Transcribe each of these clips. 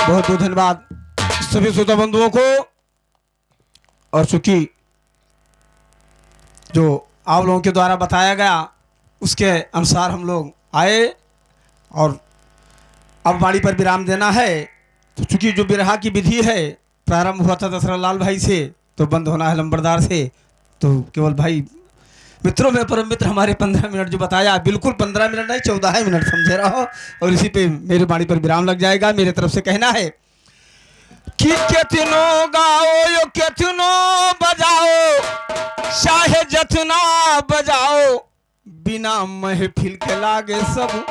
बहुत बहुत धन्यवाद सभी श्रोता बंधुओं को। और चूंकि जो आप लोगों के द्वारा बताया गया उसके अनुसार हम लोग आए और अब वाणी पर विराम देना है। तो चूंकि जो बिरहा की विधि है प्रारंभ हुआ था दशरथ लाल भाई से, तो बंद होना है लंबरदार से। तो केवल भाई मित्रों में परम मित्र हमारे 15 मिनट जो बताया, बिल्कुल 15 मिनट नहीं 14 मिनट समझे रहो। और इसी पे मेरी वाणी पर विराम लग जाएगा। मेरे तरफ से कहना है कि केतनो गाओ यो केतनो बजाओ, चाहे जतना बजाओ, बिना महफिल के लागे सब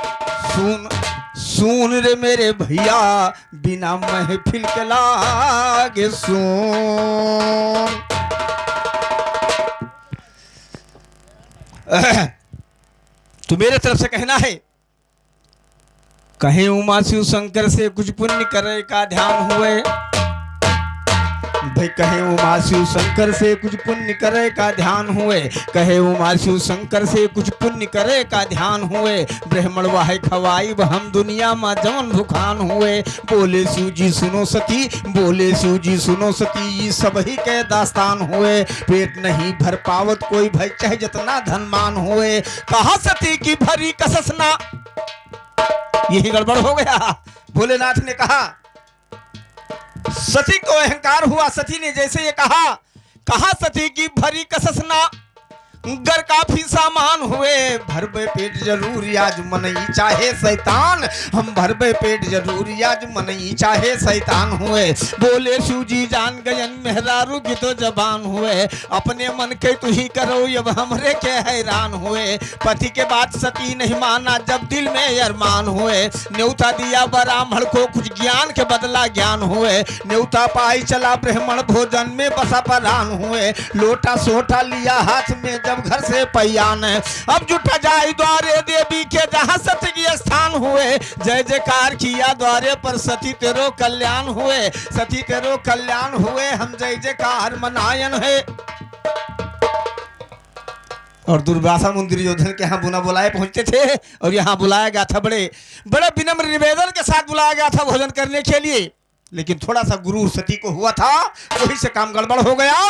सुन सुन रे मेरे भैया, बिना महफिल के लागे सुन। तो मेरे तरफ से कहना है, कहे उमा शिव शंकर से कुछ पुण्य करे का ध्यान हुए। भाई कहे उमा शिव शंकर से कुछ पुण्य करे का ध्यान हुए, कहे उमा शिव शंकर से कुछ पुण्य करे का ध्यान हुए। ब्राह्मण वाहे खवाई हम दुनिया में जवन भुखान हुए। बोले शिव जी सुनो सती, बोले शिव जी सुनो सती, ये सब ही के दास्तान हुए। पेट नहीं भर पावत कोई भाई चाहे जितना धनमान हुए। कहा सती की भरी कससना, यही गड़बड़ हो गया। भोलेनाथ ने कहा, सती को अहंकार हुआ। सती ने जैसे ये कहा सती की भरी कससना, घर काफी सामान हुए। भरबे पेट जरूर आज मनई चाहे शैतान, हम भरबे पेट जरूर आज मनई चाहे शैतान हुए। बोले शिव जी जान गयन मेहरारू की तो जबान हुए। अपने मन के तू ही करो अब हमरे के हैरान हुए। पति के बात सती नहीं माना जब दिल में अरमान हुए। न्योता दिया ब्राह्मण को कुछ ज्ञान के बदला ज्ञान हुए। न्योता पाई चला ब्राह्मण भोजन में बसा परान हुए। लोटा सोटा लिया हाथ में जब घर से पैयान, अब जुटा जाए द्वारे देवी के जहां सती की स्थान हुए। जय जयकार किया द्वारे पर सती तेरो कल्याण हुए। सती तेरो कल्याण हुए, हम जय जयकार मनायन है। और दुर्वासा मुनि दुर्योधन के यहाँ बुना बुलाए पहुंचते थे और यहाँ बुलाया गया था, बड़े बड़े विनम्र निवेदन के साथ बुलाया गया था भोजन करने के लिए। लेकिन थोड़ा सा गुरु सती को हुआ था, वही से काम गड़बड़ हो गया।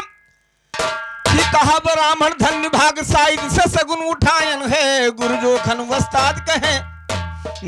कहा ब्राह्मण धन्य भाग साइड से सगुन उठायन है। गुरु जोखन वस्ताद कहे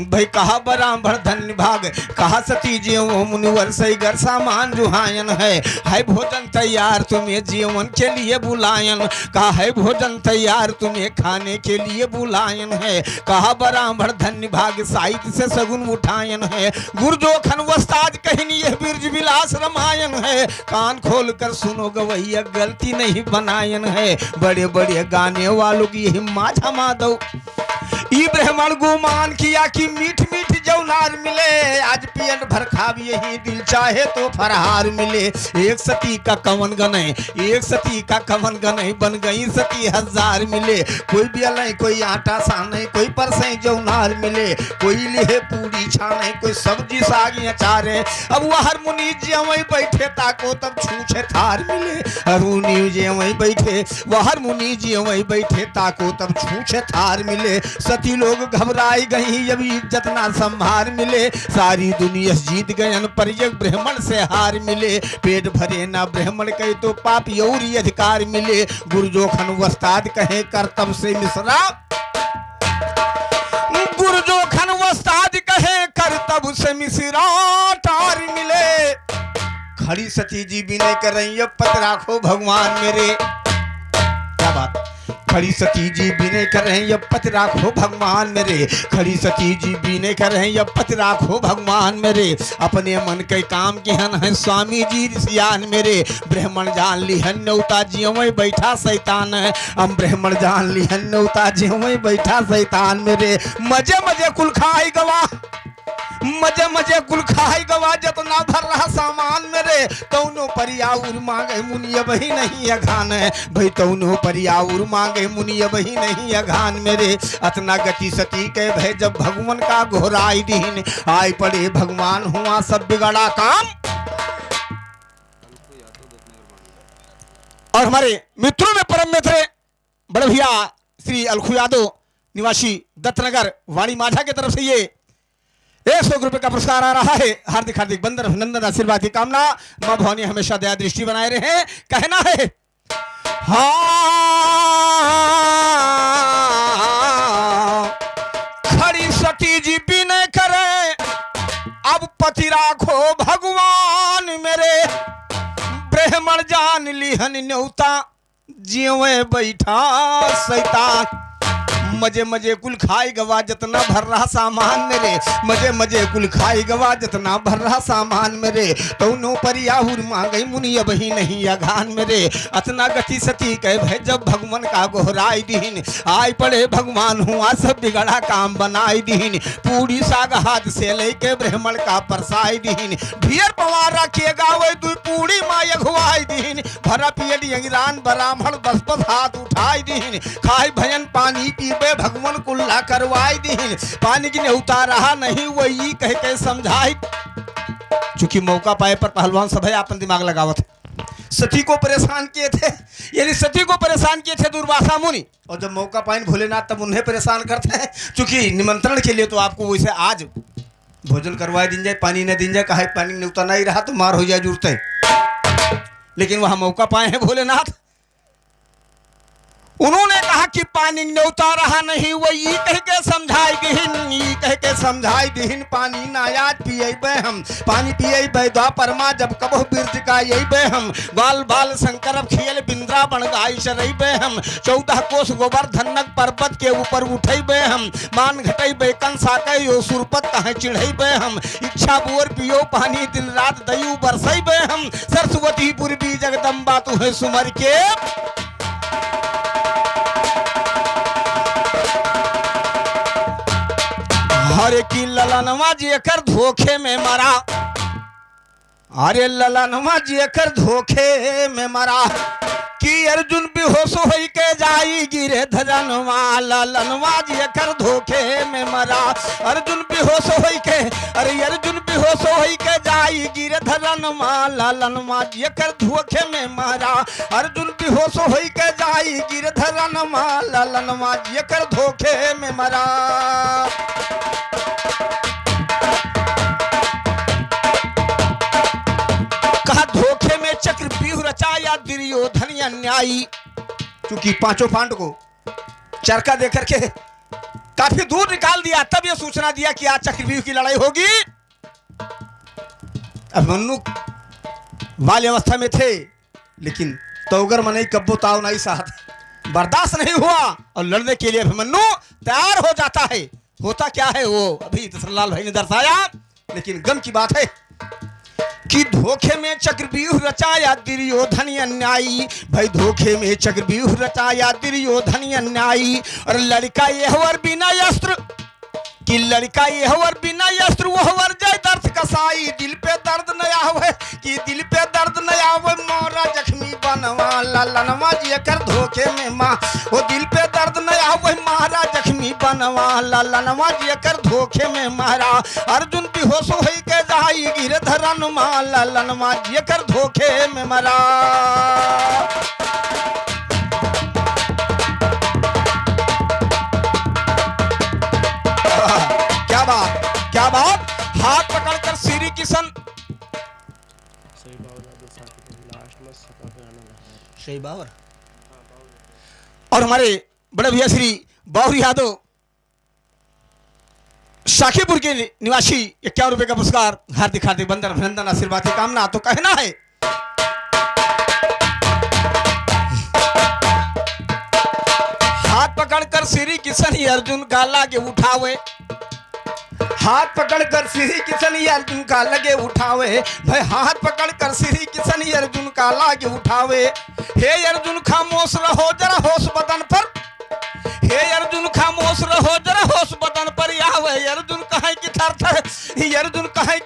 भाई कहा ब्राह्मण धन्य भाग। कहा सती जी वो मुनिवर सही घर सामान जुहायन है भोजन तैयार तुम्हें जीवन के लिए बुलायन। कहा है भोजन तैयार तुम्हें खाने के लिए बुलायन है। कहा ब्राह्मण धन्य भाग साहित्य से सगुन उठायन है। गुरजोखन वस्ताद कहनी यह बिरज विलास रामायण है। कान खोल कर सुनो गवैया गलती नहीं बनायन है। बड़े बड़े गाने वालों की यही माझा माधव। ई ब्राह्मण गुमान किया कि मीठ मीठ जौनार मिले। आज पियन भर खाब यही दिल चाहे तो फरहार मिले। एक सती का कवन गने, एक सती का कवन गने, बन गई सती हजार मिले। कोई बियल कोई आटा साने, कोई परसे जौनार मिले। कोई लिहे पूरी छाने, कोई सब्जी साग अचारे। अब वह मुनि जी वहीं बैठे ताको तब छूछे थार मिले। अरुणी जी वहीं बैठे, वह मुनि जी वहीं बैठे ताको तब छूछे थार मिले। सती लोग घबराई गई अभी इज्जत ना संभार मिले। सारी दुनिया जीत गयन पर एक ब्राह्मण से हार मिले। पेट भरे ना ब्राह्मण कहे तो पाप योरी अधिकार मिले। गुरजोखन वस्ताद कहे कर्तव्य से मिश्रा। गुरजोखन वस्ताद कहे कर्तव्य से मिश्रा तार मिले। खड़ी सती जी विनय कर रही पत राखो भगवान मेरे। क्या बात, खड़ी सती जी विनय कर रहे हैं पत राखो भगवान मेरे। खड़ी सती जी विनय कर रहे हैं पत राखो भगवान मेरे। अपने मन के काम के हन है स्वामी जी ऋषियान मेरे। ब्राह्मण जान ली हन न्योता जी वहीं बैठा शैतान है। हम ब्राह्मण जान ली हन न्योता जी वहीं बैठा शैतान मेरे। मजे मजे कुल खाई गवा, मजे मजे कुल खाई गवा, जितना भर रहा सामान मेरे। तौनो परियाउर मांगे मुनिया वही नहीं अघान है भाई। तौनो परियाउर मांगे मुनिया वही नहीं अघान मेरे। अतना गति सती के भय जब भगवान का घोराई दीन। आय पड़े भगवान हुआ सब बिगड़ा काम। और हमारे मित्रों में परम मित्र बड़े भैया श्री अलखू यादव निवासी दत्तनगर वाणी माझा की तरफ से ये 100 रुपए का पुरस्कार आ रहा है। हार्दिक हार्दिक बंदर अभिनंदन आशीर्वाद की कामना। मां भवानी हमेशा दया दृष्टि बनाए रहे। कहना है हाँ खड़ी सती जी विनय करे अब पति राखो भगवान मेरे ब्राह्मण जान लिहन न्योता जीवे बैठा शैतान मजे मजे कुल खाई गवा जितना भर रहा सामान मेरे मजे मजे कुल खाई गवा जितना भर रहा सामान मेरे तो नो परियाहुर मांगई मुनि अब ही नहीं अघान मेरे अतना गति सती कह भय जब भगवान का गोहराई दीन आय पड़े भगवान हुआ सब बिगड़ा काम बनाई दीन पूरी साग हाथ से लेके ब्राह्मण का परसाई दीन ढियर पवार रखे गावे दु पूरी माय अघवाई दीन भरा पियड अंगिरान ब्राह्मण बस बस हाथ उठाई दीन खाई भजन पानी पीबे भगवान कुल्ला करवाई दीन पानी की न्योता रहा नहीं वही कह के समझाई। चूंकि मौका पाए पर पहलवान सब है अपन दिमाग लगावत सती को परेशान किए थे यानी सती को परेशान किए थे दुर्वासा मुनि और जब मौका पाए भोलेनाथ तब उन्हें परेशान करते हैं। चूंकि निमंत्रण के लिए तो आपको वैसे आज भोजन करवाए दिन जाए पानी न दिन जाए कहा पानी न्योता नहीं रहा तो मार हो जाए जुड़ते लेकिन वहां मौका पाए हैं भोलेनाथ। उन्होंने कहा कि पानी न्योता रहा नहीं वही कह के समझाई दीन पानी नायाज पिए हम पानी पिए द्वापर माँ जब कबो बिरज का यही हम बाल बाल शंकर खियल बिंद्रा बन गाई शरई हम 14 कोस गोवर्धनक पर्वत के ऊपर उठे हम मान घटे कंसा कहो सुरपत कहे चिढ़े हम इच्छा बुअर पियो पानी दिन रात दयु बरसई हम सरस्वती पूर्वी जगदम्बा तुहे सुमर के हरे की ललनवा जी कर धोखे में मरा अरे ललनवा जी कर धोखे में मरा कि अर्जुन बेहोश होई के जाई गिरे धजनवा ललनवा जी कर धोखे में मरा अर्जुन बेहोश होई के अरे अर्जुन बेहोश होई के जाई गिरे धजनवा ललनवा जी कर धोखे में मरा अर्जुन बेहोश होई के जाई गिरे धजनवा ललनवा जी कर धोखे में मरा। कहा धोखे में चक्रव्यूह रचाया दुर्योधन अन्यायी। क्योंकि पांचों पांडव को चरका देकर के काफी दूर निकाल दिया तब यह सूचना दिया कि आज चक्रव्यूह की लड़ाई होगी। अभिमन्यु बाल अवस्था में थे लेकिन तोगर मनई कब्बो ताव नहीं साथ बर्दाश्त नहीं हुआ और लड़ने के लिए अभिमन्यु तैयार हो जाता है। होता क्या है वो अभी दशरथलाल भाई ने दर्शाया लेकिन गम की बात है कि धोखे में चक्रव्यूह रचाया दुर्योधन अन्यायी भाई धोखे में चक्रव्यूह रचाया दुर्योधन अन्यायी और लड़का यह वर बिना अस्त्र कि लड़का यह वर बिना अस्त्र वह वर जय दर्द कसाई दिल पे दर्द नया हुए कि दिल पे दर्द नया हुए मोरा जख्मी बनवा ललनवा जी कर धोखे में माँ वो दिल पे दर्द नया हुए मारा जख्मी बनवा ललनवा जी कर धोखे में मारा अर्जुन बेहोश होई के जाई गिर धरन माँ ललनवा जी कर धोखे में मरा। क्या बात हाथ पकड़कर श्री किशन सही बावर और हमारे बड़े भैया श्री बावर यादव शाखीपुर के निवासी 51 रुपए का पुरस्कार हार्दिक हार्दिक बंदन अभिनंदन आशीर्वाद की कामना। तो कहना है हाथ पकड़कर श्री किशन अर्जुन का लागे उठावे हाथ पकड़कर श्री किशन अर्जुन का लगे उठावे भाई हाथ पकड़कर श्री किशन अर्जुन का लागे उठावे हे अर्जुन खामोश रहो जरा होश बदन पर हे अर्जुन खामोश रहो जरा होश बदन पर आवे अर्जुन कहे कि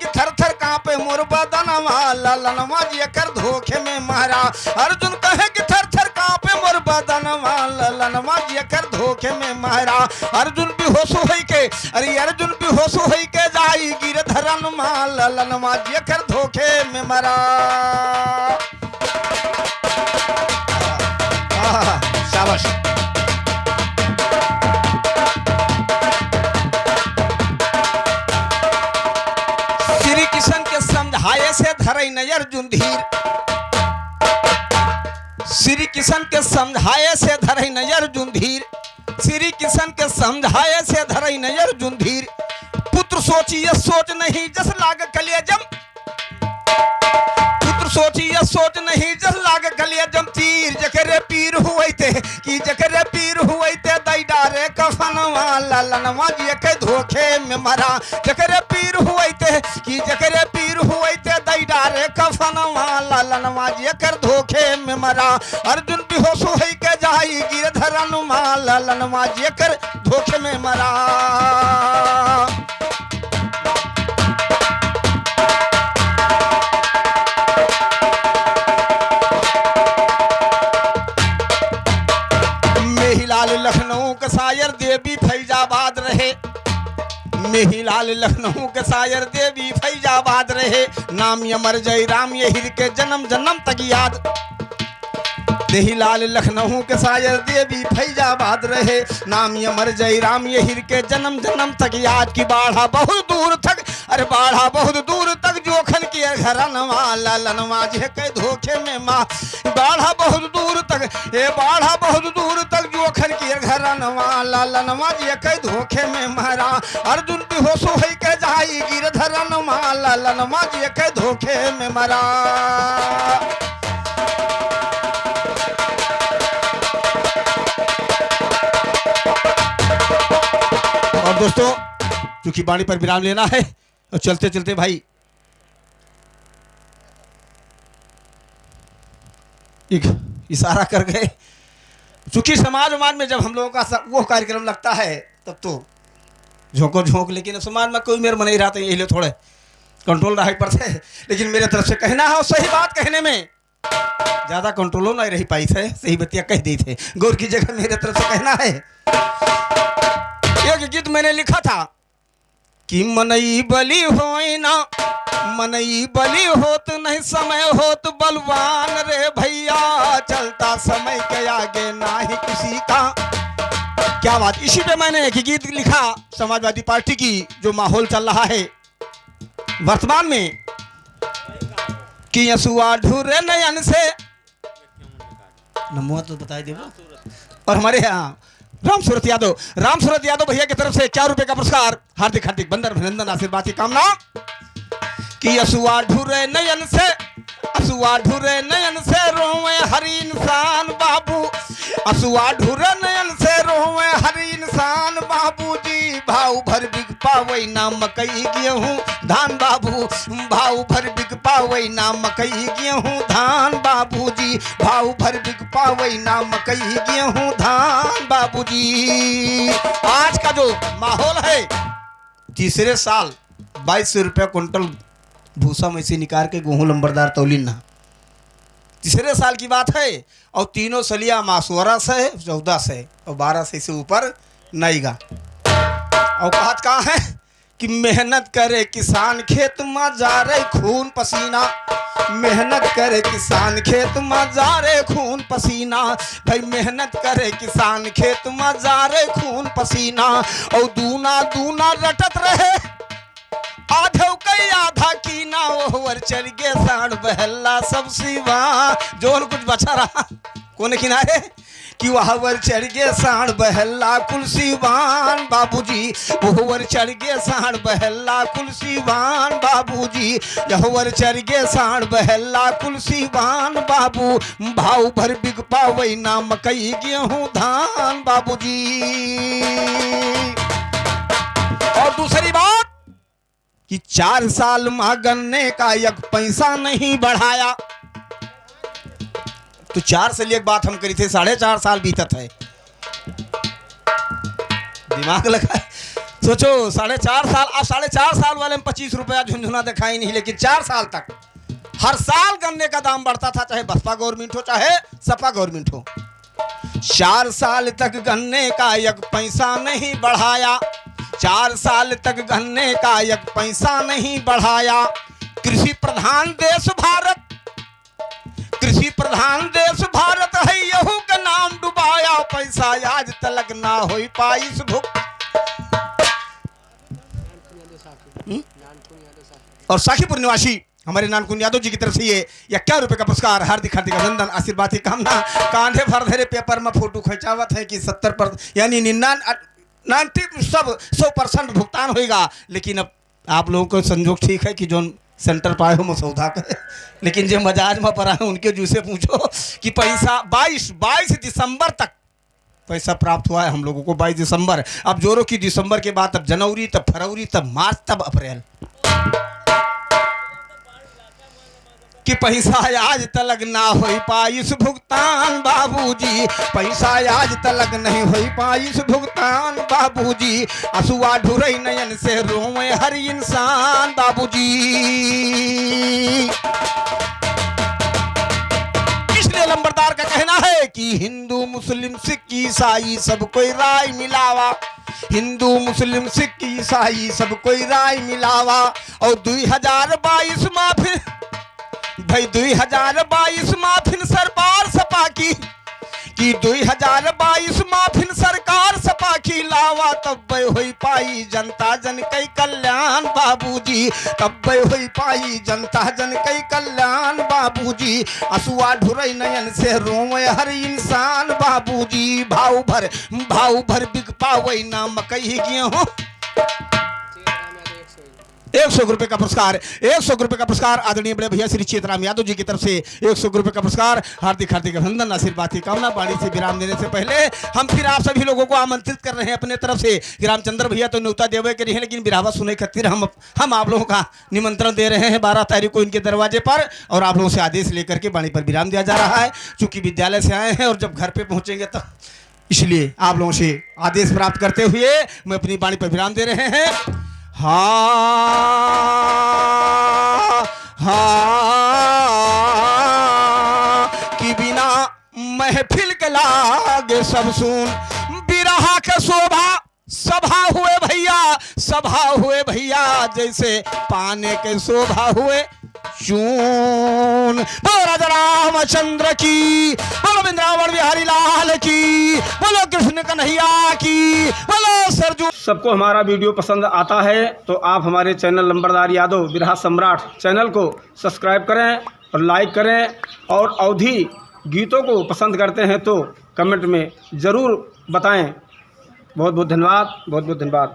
थर थर कांपे मोर बदनवा ललनवा जी कर धोखे में मारा अर्जुन कहे कि थर थर कांपे मोर बदनवा ललनवा जी कर धोखे में मारा अर्जुन बेहोश होई के अरे अर्जुन बेहोश होई के जाई गिर धरन मा ललनवा जी कर धोखे में मारा। शाबाश समझाए से धरई न अर्जुन धीर, श्री किशन के समझाए से धरई न अर्जुन धीर, श्री किशन के समझाए से धरई न अर्जुन धीर। पुत्र सोचिए सोच नहीं जस लाग कलेजम, पुत्र सोचिए सोच नहीं जस लाग कलेजम तीर। जकरे पीर हुए थे कि जकरे पीर हुए थे दई डारे कफनवा ललनवा जी के धोखे में मरा। जकरे पीर हुए थे कि जकरे पीर हुए थे दई डारे कफनवा ललनवा जी कर धोखे में मरा। अर्जुन बेहोश होई के जाई गिरधरनवा ललनवा जी कर धोखे में मरा। मेहिलाल लखनऊ का शायर देवी फैजाबाद रहे, मेहिलाल लखनऊ के शायर देवी फैजाबाद रहे। नाम अमर जय राम ये हिर के जन्म जन्म तक याद। मेहिलाल लखनऊ के शायर देवी फैजाबाद रहे। नाम अमर जय राम ये हिर के जन्म जन्म तक याद। की बाढ़ा बहुत दूर तक, अरे बाढ़ा बहुत दूर तक जोखन के घरनवा ललनवा जी के धोखे में माँ। बाढ़ा बहुत दूर तक, ये बाढ़ा बहुत दूर तक जोखन के घरनवा ललनवा जी के धोखे में मारा। अर्जुन बेहोश होई के जाई गिरधरनवा ललनवा जी के धोखे में मरा। और दोस्तों क्योंकि वाणी पर विराम लेना है तो चलते चलते भाई एक इशारा कर गए। चूंकि समाज में जब हम लोगों का वो कार्यक्रम लगता है तब तो झोंको झोंक, लेकिन समाज में कोई मेरे मन नहीं रहा था, यही थोड़े कंट्रोल रहा पड़ते। लेकिन मेरे तरफ से कहना है और सही बात कहने में ज्यादा कंट्रोल नहीं रही पाई थे, सही बतिया कह दी थे। गौर की जगह मेरे तरफ से कहना है। एक गीत मैंने लिखा था कि मनई बली होई ना, मनई बली होत नहीं समय होत बलवान रे भैया, चलता समय के आगे ना ही किसी का। क्या बात। इसी पे मैंने एक गीत लिखा समाजवादी पार्टी की जो माहौल चल रहा है वर्तमान में कि यसुआ ढूरे नयन से नमो तो बताई देवो। और हमारे यहाँ राम सूरत यादव, राम सूरत यादव भैया की तरफ से 4 रुपए का पुरस्कार, हार्दिक हार्दिक बंदन अभिनंदन आशीर्वाद की कामना। कि असुआ ढूरे नयन से, असुआ ढूरे नयन से रोवे हर इंसान बाबू, असुआ ढूरे नयन से रोवे हर इंसान बाबू जी। भाव भर बिक पावई ना मकई गेहूं धान बाबू, भाव भर बिक पावई ना मकई गेहूं धान बाबू जी, भाव भर बिक पावई ना मकई गेहूं धान बाबू जी। आज का जो माहौल है, तीसरे साल 2200 रुपया कुंटल भूसा में से निकाल के गेहूं लंबरदार तौलीन ना, तीसरे साल की बात है। और तीनों सलिया मासुरा से 14 से और 12 से ऊपर नहीं गा। और बात कहाँ है कि मेहनत करे किसान खेत में जा रहे खून पसीना, मेहनत करे किसान खेत में जा रहे खून पसीना। भाई मेहनत करे किसान खेत में जा रहे खून पसीना। और दूना दूना रटत रहे आधो कई आधा की ना, ओहवर चल गे साढ़ बहला सब सिवा। जो कुछ बचा रहा कोने किनारे कि वहवर चढ़ गे साढ़ बहला कुलसीवान बाबूजी, ओहवर चढ़ गे साढ़ बहला कुलसीवान बाबूजी, यहवर चढ़ गे साढ़ बहला कुलसीवान बाबू। भाव भर बिक पावई ना मकई गेहूं धान बाबूजी। और दूसरी बात कि 4 साल में गन्ने का एक पैसा नहीं बढ़ाया। तो 4 साल एक बात हम करी थे, 4.5 साल बीतत है। दिमाग लगा सोचो 4.5 साल। अब 4.5 साल वाले में 25 रुपया झुंझुना दिखाई नहीं, लेकिन 4 साल तक हर साल गन्ने का दाम बढ़ता था, चाहे बसपा गवर्नमेंट हो चाहे सपा गवर्नमेंट हो। 4 साल तक गन्ने का एक पैसा नहीं बढ़ाया, 4 साल तक गन्ने का एक पैसा नहीं बढ़ाया। कृषि प्रधान देश भारत, कृषि प्रधान देश भारत है, यहू का नाम डुबाया, पैसा आज तलक ना हो पाई भुक। और साखीपुर निवासी हमारे नानकुन यादव जी की तरफ से ये 51 रुपये का पुरस्कार, हार्दिक हार्दिक अभिनंदन, आशीर्वाद की कामना। कांधे भर धरे पेपर में फोटो खिंचावत है कि 70% यानी 90 सब 100% भुगतान होगा। लेकिन अब आप लोगों को संजोग ठीक है कि जो सेंटर पाए हो मसौदा का, लेकिन जो मजाज में पड़ा है उनके जूसे पूछो कि पैसा 22 दिसंबर तक पैसा प्राप्त हुआ है हम लोगों को। 22 दिसंबर, अब जोरो की दिसंबर के बाद तब जनवरी, तब फरवरी, तब मार्च, तब अप्रैल कि पैसा आज तलक ना हो पाइस भुगतान बाबूजी, पैसा आज तलक नहीं हो पाइस भुगतान बाबूजी, असुआ ढुरई नयन से रोवे हर इंसान बाबूजी। इसलिए लंबरदार का कहना है कि हिंदू मुस्लिम सिख ईसाई सब कोई राय मिलावा, हिंदू मुस्लिम सिख ईसाई सब कोई राय मिलावा। और 2022 में फिर भाई 2022 में फिर सरकार सपा की 2022 में फिर सरकार सपा की लावा, तब होई पाई जनता जन कई कल्याण बाबूजी, तब होई पाई जनता जन कई कल्याण बाबूजी, असुआ ढुरई नयन से रोवे हर इंसान बाबूजी, भाव भर बिक पावई ना मकई गेहूं। 100 रुपये का पुरस्कार, 100 रुपये का पुरस्कार आदरणीय बड़े भैया श्री चेतराम यादव जी की तरफ से 100 रुपये का पुरस्कार, हार्दिक हार्दिक अभिनंदन, आशीर्वाद की कामना। वाणी से विराम देने से पहले हम फिर आप सभी लोगों को आमंत्रित कर रहे हैं अपने तरफ से कि रामचंद्र भैया तो न्योता देवे के रही है, लेकिन बिरावा सुने खातिर हम आप लोगों का निमंत्रण दे रहे हैं 12 तारीख को इनके दरवाजे पर, और आप लोगों से आदेश लेकर के वाणी पर विराम दिया जा रहा है। चूंकि विद्यालय से आए हैं और जब घर पर पहुँचेंगे तो इसलिए आप लोगों से आदेश प्राप्त करते हुए मैं अपनी वाणी पर विराम दे रहे हैं। कि बिना महफिल के लागे सब सुन, बिरहा के शोभा सभा हुए भैया जैसे पाने के शोभा हुए चून। बोलो राजा रामचंद्र की, बोलो वृंदावन बिहारी लाल की, बोलो कृष्ण कन्हैया की, बोलो सरजू। सबको हमारा वीडियो पसंद आता है तो आप हमारे चैनल लंबरदार यादव बिरहा सम्राट चैनल को सब्सक्राइब करें और लाइक करें, और अवधी गीतों को पसंद करते हैं तो कमेंट में ज़रूर बताएं। बहुत बहुत धन्यवाद, बहुत बहुत धन्यवाद।